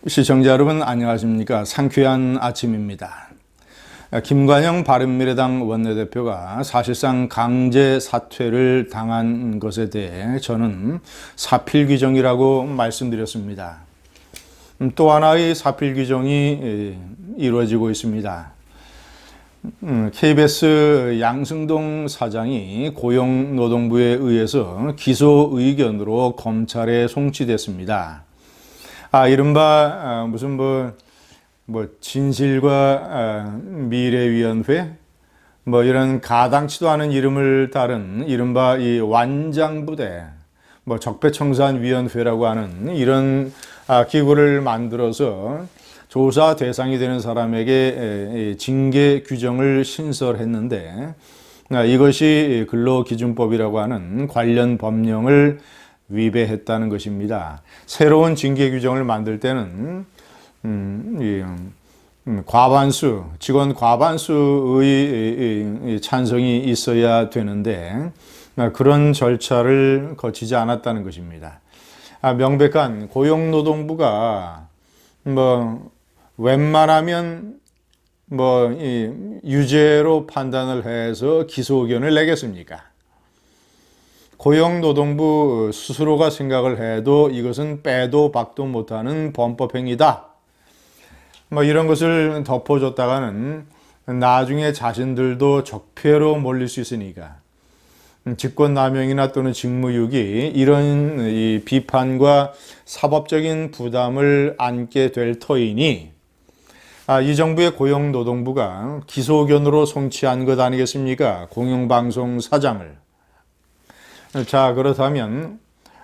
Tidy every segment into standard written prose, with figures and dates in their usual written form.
시청자 여러분 안녕하십니까? 상쾌한 아침입니다. 김관영 바른미래당 원내대표가 사실상 강제 사퇴를 당한 것에 대해 저는 사필 규정이라고 말씀드렸습니다. 또 하나의 사필 규정이 이루어지고 있습니다. KBS 양승동 사장이 고용노동부에 의해서 기소 의견으로 검찰에 송치됐습니다. 이른바 무슨 진실과 미래위원회 이런 가당치도 않은 이름을 따른 이른바 이 완장부대 적폐청산위원회라고 하는 이런 기구를 만들어서 조사 대상이 되는 사람에게 징계 규정을 신설했는데 이것이 근로기준법이라고 하는 관련 법령을 위배했다는 것입니다. 새로운 징계 규정을 만들 때는 과반수, 직원 과반수의 찬성이 있어야 되는데 그런 절차를 거치지 않았다는 것입니다. 명백한 고용노동부가 웬만하면 유죄로 판단을 해서 기소 의견을 내겠습니까? 고용노동부 스스로가 생각을 해도 이것은 빼도 박도 못하는 범법행위다. 이런 것을 덮어줬다가는 나중에 자신들도 적폐로 몰릴 수 있으니까 직권남용이나 또는 직무유기 이런 이 비판과 사법적인 부담을 안게 될 터이니 이 정부의 고용노동부가 기소 의견으로 송치한 것 아니겠습니까? 공영방송 사장을. 자, 그렇다면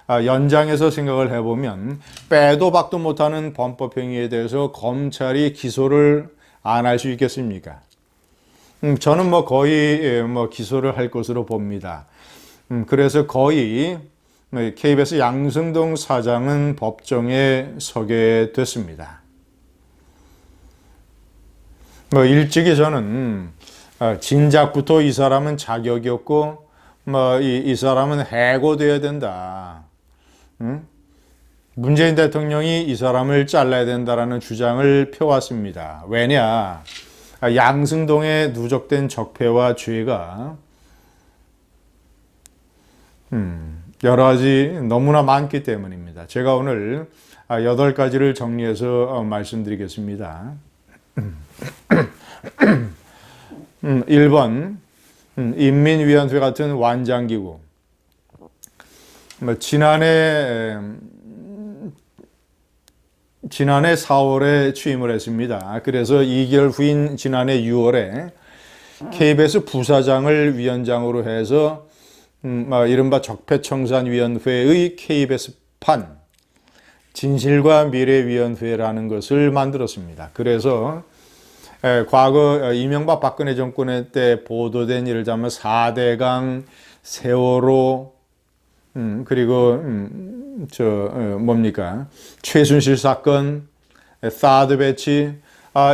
연장해서 생각을 해보면 빼도 박도 못하는 범법행위에 대해서 검찰이 기소를 안 할 수 있겠습니까? 저는 거의 기소를 할 것으로 봅니다. 그래서 거의 KBS 양승동 사장은 법정에 서게 됐습니다. 일찍이 저는 진작부터 이 사람은 자격이 없고 이 사람은 해고돼야 된다. 문재인 대통령이 이 사람을 잘라야 된다라는 주장을 펴왔습니다. 왜냐? 양승동에 누적된 적폐와 죄가 여러 가지 너무나 많기 때문입니다. 제가 오늘 8가지를 정리해서 말씀드리겠습니다. 1번 인민위원회 같은 완장기구. 지난해 4월에 취임을 했습니다. 그래서 2개월 후인 지난해 6월에 KBS 부사장을 위원장으로 해서 이른바 적폐청산위원회의 KBS판 진실과 미래위원회라는 것을 만들었습니다. 그래서 과거 이명박 박근혜 정권 때 보도된 예를 들면 4대강, 세월호, 그리고 최순실 사건, 사드 배치,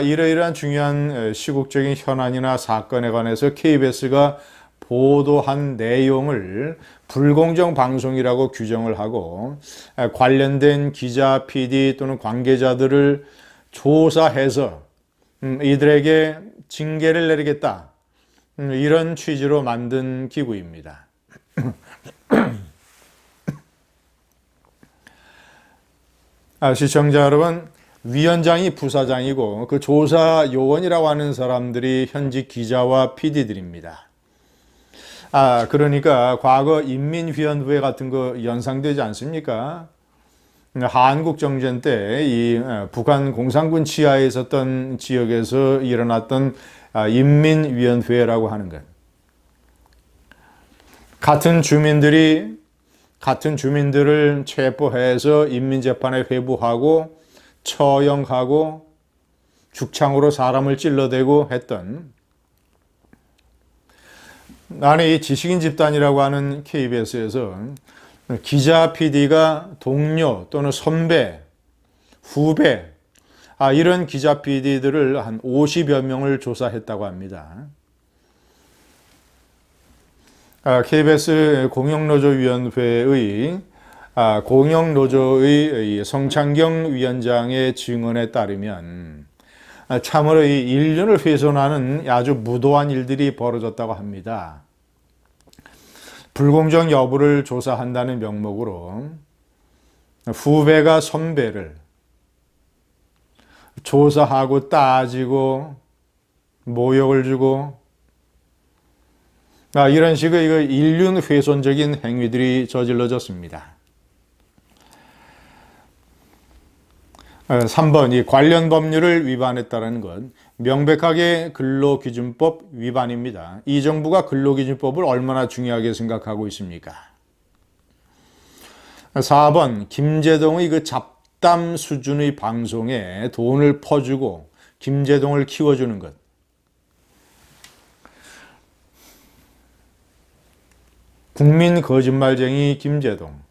이러이러한 중요한 시국적인 현안이나 사건에 관해서 KBS가 보도한 내용을 불공정 방송이라고 규정을 하고 관련된 기자, PD 또는 관계자들을 조사해서 이들에게 징계를 내리겠다. 이런 취지로 만든 기구입니다. 시청자 여러분, 위원장이 부사장이고 그 조사 요원이라고 하는 사람들이 현직 기자와 PD들입니다. 그러니까 과거 인민위원회 같은 거 연상되지 않습니까? 한국 정전 때 이 북한 공산군 치하에 있었던 지역에서 일어났던 인민위원회라고 하는 것. 같은 주민들을 체포해서 인민재판에 회부하고 처형하고 죽창으로 사람을 찔러대고 했던 나는 이 지식인 집단이라고 하는 KBS에서 기자, PD가 동료 또는 선배, 후배 이런 기자, PD들을 한 50여 명을 조사했다고 합니다. KBS 공영노조위원회의 공영노조의 성창경 위원장의 증언에 따르면 참으로 이 인륜을 훼손하는 아주 무도한 일들이 벌어졌다고 합니다. 불공정 여부를 조사한다는 명목으로 후배가 선배를 조사하고 따지고 모욕을 주고 이런 식의 인륜 훼손적인 행위들이 저질러졌습니다. 3번, 이 관련 법률을 위반했다는 것, 명백하게 근로기준법 위반입니다. 이 정부가 근로기준법을 얼마나 중요하게 생각하고 있습니까? 4번, 김제동의 그 잡담 수준의 방송에 돈을 퍼주고 김제동을 키워주는 것. 국민 거짓말쟁이 김제동.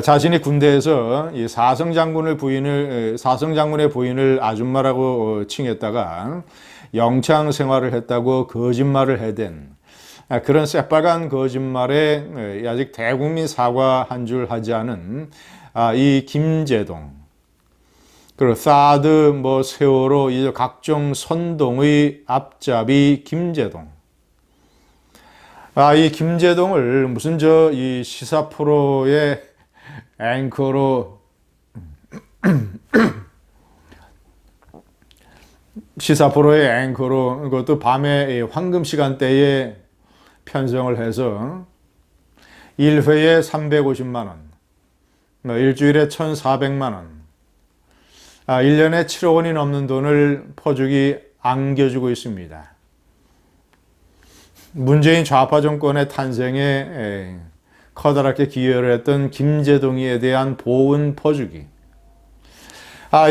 자신이 군대에서 이 사성장군의 부인을 아줌마라고 칭했다가 영창 생활을 했다고 거짓말을 해댄 그런 새빨간 거짓말에 아직 대국민 사과 한 줄 하지 않은 이 김제동, 그리고 사드 세월호 이제 각종 선동의 앞잡이 김제동. 이 김제동을 무슨 이 시사 프로의 앵커로 시사 프로의 앵커로 그것도 밤에 황금 시간대에 편성을 해서 1회에 350만 원, 일주일에 1,400만 원, 1년에 7억 원이 넘는 돈을 퍼주기 안겨주고 있습니다. 문재인 좌파 정권의 탄생에 커다랗게 기여를 했던 김제동이에 대한 보은 퍼주기.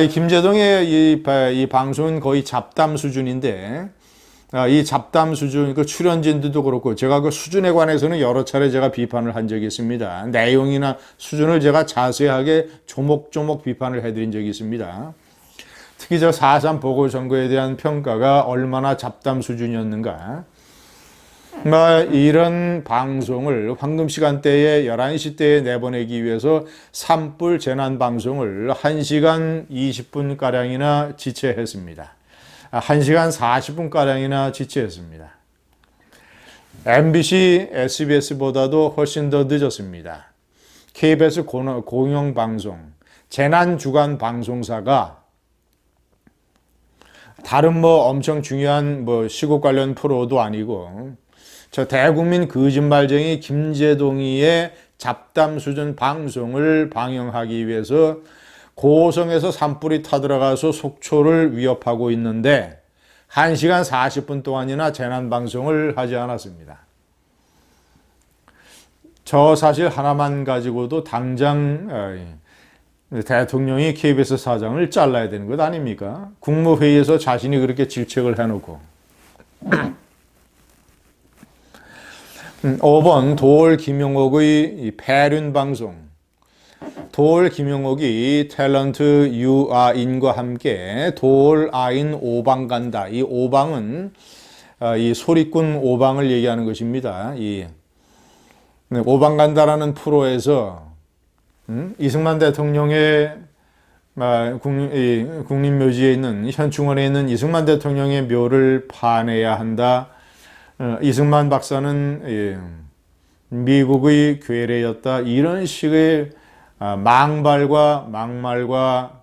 이 김제동의 이 방송은 거의 잡담 수준인데, 이 잡담 수준, 그 출연진들도 그렇고, 제가 그 수준에 관해서는 여러 차례 제가 비판을 한 적이 있습니다. 내용이나 수준을 제가 자세하게 조목조목 비판을 해드린 적이 있습니다. 특히 저 4.3 보궐선거에 대한 평가가 얼마나 잡담 수준이었는가. 이런 방송을 황금 시간대에 11시 때에 내보내기 위해서 산불 재난 방송을 1시간 20분가량이나 지체했습니다. 1시간 40분가량이나 지체했습니다. MBC, SBS보다도 훨씬 더 늦었습니다. KBS 공영방송, 재난주간 방송사가 다른 엄청 중요한 시국 관련 프로도 아니고 저 대국민 거짓말쟁이 김제동이의 잡담 수준 방송을 방영하기 위해서 고성에서 산불이 타들어가서 속초를 위협하고 있는데 1시간 40분 동안이나 재난방송을 하지 않았습니다. 저 사실 하나만 가지고도 당장 대통령이 KBS 사장을 잘라야 되는 것 아닙니까? 국무회의에서 자신이 그렇게 질책을 해놓고. 5번 도올 김용옥의 폐륜 방송. 도올 김용옥이 탤런트 유아인과 함께 도올 아인 오방 간다. 이 오방은 이 소리꾼 오방을 얘기하는 것입니다. 이 오방 간다라는 프로에서 이승만 대통령의 국립묘지에 있는 현충원에 있는 이승만 대통령의 묘를 파내야 한다. 이승만 박사는 미국의 괴뢰였다. 이런 식의 망발과 막말과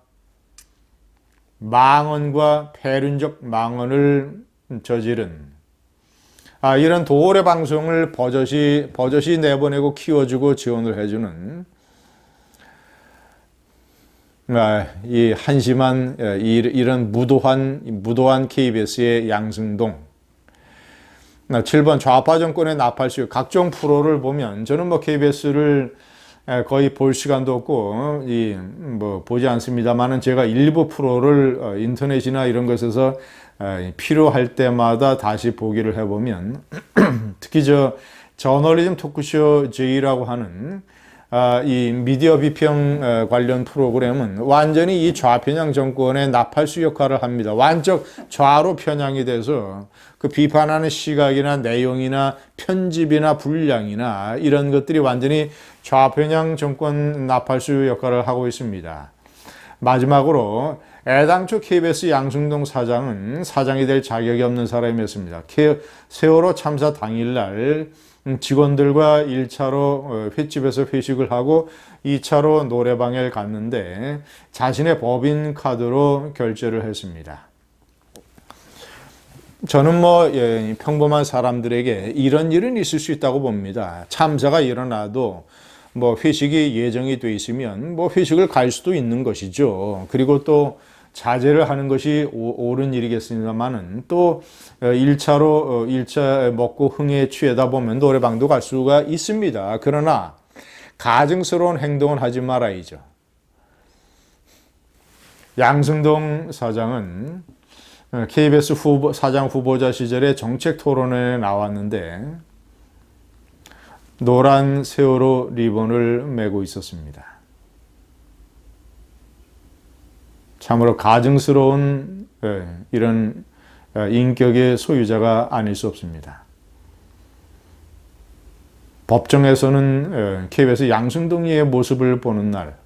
망언과 폐륜적 망언을 저지른 이런 도올의 방송을 버젓이 내보내고 키워주고 지원을 해주는 이 한심한 이런 무도한 KBS의 양승동. 7번 좌파 정권의 나팔수. 각종 프로를 보면 저는 KBS를 거의 볼 시간도 없고 보지 않습니다만은 제가 일부 프로를 인터넷이나 이런 것에서 필요할 때마다 다시 보기를 해보면 특히 저 저널리즘 토크쇼 J라고 하는 이 미디어 비평 관련 프로그램은 완전히 이 좌편향 정권의 나팔수 역할을 합니다. 완전 좌로 편향이 돼서 그 비판하는 시각이나 내용이나 편집이나 분량이나 이런 것들이 완전히 좌편향 정권 나팔수 역할을 하고 있습니다. 마지막으로 애당초 KBS 양승동 사장은 사장이 될 자격이 없는 사람이었습니다. 세월호 참사 당일날 직원들과 1차로 횟집에서 회식을 하고 2차로 노래방에 갔는데 자신의 법인 카드로 결제를 했습니다. 저는 평범한 사람들에게 이런 일은 있을 수 있다고 봅니다. 참사가 일어나도 회식이 예정이 돼 있으면 회식을 갈 수도 있는 것이죠. 그리고 또 자제를 하는 것이 옳은 일이겠습니다만은 또 1차 먹고 흥에 취하다 보면 노래방도 갈 수가 있습니다. 그러나 가증스러운 행동은 하지 말아야죠. 양승동 사장은 KBS 사장 후보자 시절에 정책 토론회에 나왔는데 노란 세월호 리본을 메고 있었습니다. 참으로 가증스러운 이런 인격의 소유자가 아닐 수 없습니다. 법정에서는 KBS 양승동이의 모습을 보는 날,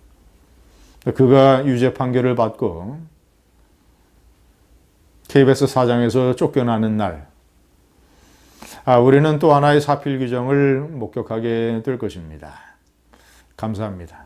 그가 유죄 판결을 받고 KBS 사장에서 쫓겨나는 날, 우리는 또 하나의 사필 규정을 목격하게 될 것입니다. 감사합니다.